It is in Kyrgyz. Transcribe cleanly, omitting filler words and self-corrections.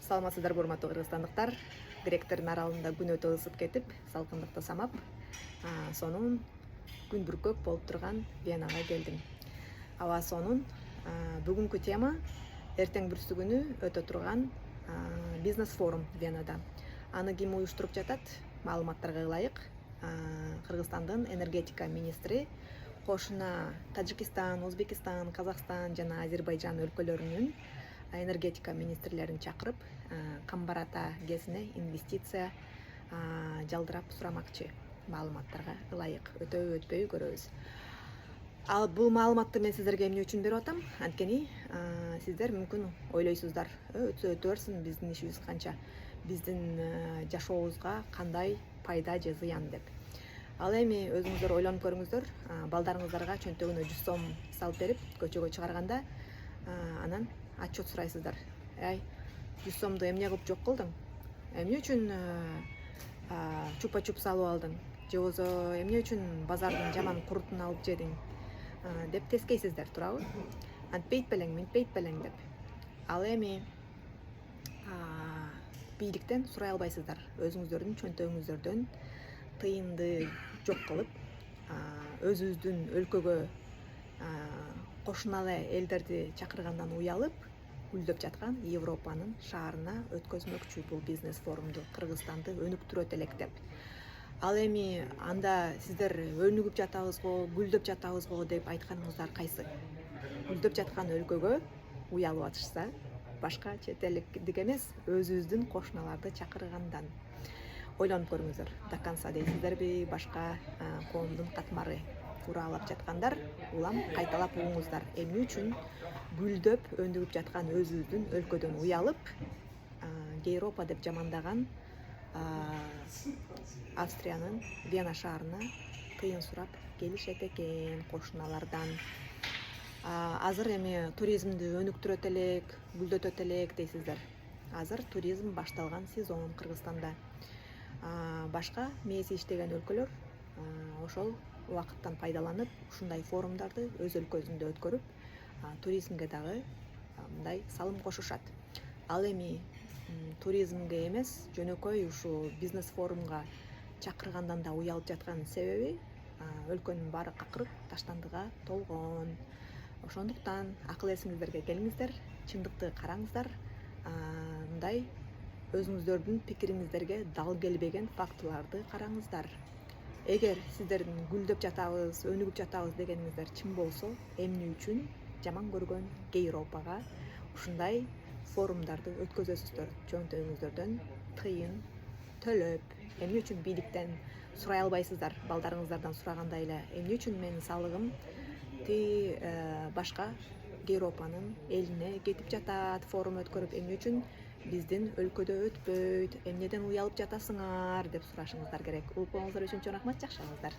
Саламатсыздарбы урматтуу кыргызстандыктар. Гректердин аралында күн өтө ысып кетип, салкындыкты самап, сонун күн бүркөк болуп турган Венага келдим. Аба сонун бүгүнкү тема эртең бүрсү күнү өтө турган бизнес форум Венада. Аны ким уюштуруп жатат? Маалыматтарга ылайык, Кыргызстандын энергетика министри кошуна Тажикистан, Өзбекистан, Казакстан жана Азербайжан өлкөлөрүнүн энергетика министрлерин чакырып, Камбарата ГЭСине инвестиция жалдырап сурамакчы. Маалыматтарга ылайык өтөбү өтпөйбү көрөбүз. Ал бул маалыматты мен сиздерге эмне үчүн берип атам? Анткени сиздер мүмкүн ойлойсуздар, өтсө өтө берсин, биздин ишибиз канча, биздин жашообузга кандай пайда же зыян деп. Ал эми өзүңүздөр ойлонуп көрүңүздөр, балдарыңыздарга чөнтөгүнө 100 сом салып берип, көчөгө чыгарганда, анан отчет сурайсыздар. 100 сомду эмне кылып жок кылдың? Эмне үчүн чупа-чуп салып алдың? Же болбосо эмне үчүн базардын жаман курутун алып жедиң? Деп тескейсиздер, туурабы? Антпейт белең, мынтпейт белең деп. Ал эми бийликтен сурай албайсыздар. Өзүңүздөрдүн чөнтөгүңүздөрдөн тыйынды жок кылып, өзүбүздүн өлкөгө кошуна эле элдерди чакыргандан уялып, гүлдөп жаткан Европанын шаарына өткөзмөкчү бул бизнес форумду, Кыргызстанды өнүктүрөт элек деп. Ал эми анда сиздер өнүгүп жатабызго, гүлдөп жатабызго деп айтканыңыздар кайсы? Гүлдөп жаткан өлкөгө уялып атышса, башка чет элдик эмес, өзүбүздүн кошуналарды чакыргандан. Ойлонуп көрүңүздөр, до конца дейсиздерби, башка коомдун катмары ураалап жаткандар, улам кайталап угуңуздар. Эмне үчүн гүлдөп, өнүгүп жаткан өзүбүздүн өлкөдөн уялып, Европа деп жамандаган Австриянын Вена шаарына тыйын сурап келишет экен кошуналардан. Азыр эми туризмди өнүктүрөт элек, гүлдөтөт элек дейсиздер. Азыр туризм башталган сезон Кыргызстанда. Башка мээси иштеген өлкөлөр ошол убакыттан пайдаланып, ушундай форумдарды өз өлкөсүндө өткөрүп, туризмге дагы мындай салым кошушат. Ал эми туризмге эмес, жөнөкөй ушул бизнес форумга чакыргандан да уялып жаткан себеби өлкөнүн баары какырып, таштандыга толгон. Ошондуктан акыл эсиңиздерге келиңиздер, чындыкты караңыздар, мындай өзүңүздөрдүн пикириңиздерге дал келбеген фактыларды караңыздар. Эгер сиздердин гүлдөп жатабыз, өнүгүп жатабыз дегениңиздер чын болсо, эмне үчүн жаман көргөн Европага ушундай форумдарды өткөзөсүздөр? Чөнтөгүңүздөрдөн тыйын төлөп, эмне үчүн бийликтен сурай албайсыздар? Балдарыңыздардан сурагандай эле, эмне үчүн менин салыгым башка Европанын элине кетип жатат, форум өткөрүп, эмне үчүн биздин өлкөдө өтпөйт, эмнеден уялып жатасыңар деп сурашыңыздар керек. Улуп болуңуздар үчүн чоң рахмат, жакшы болуңуздар.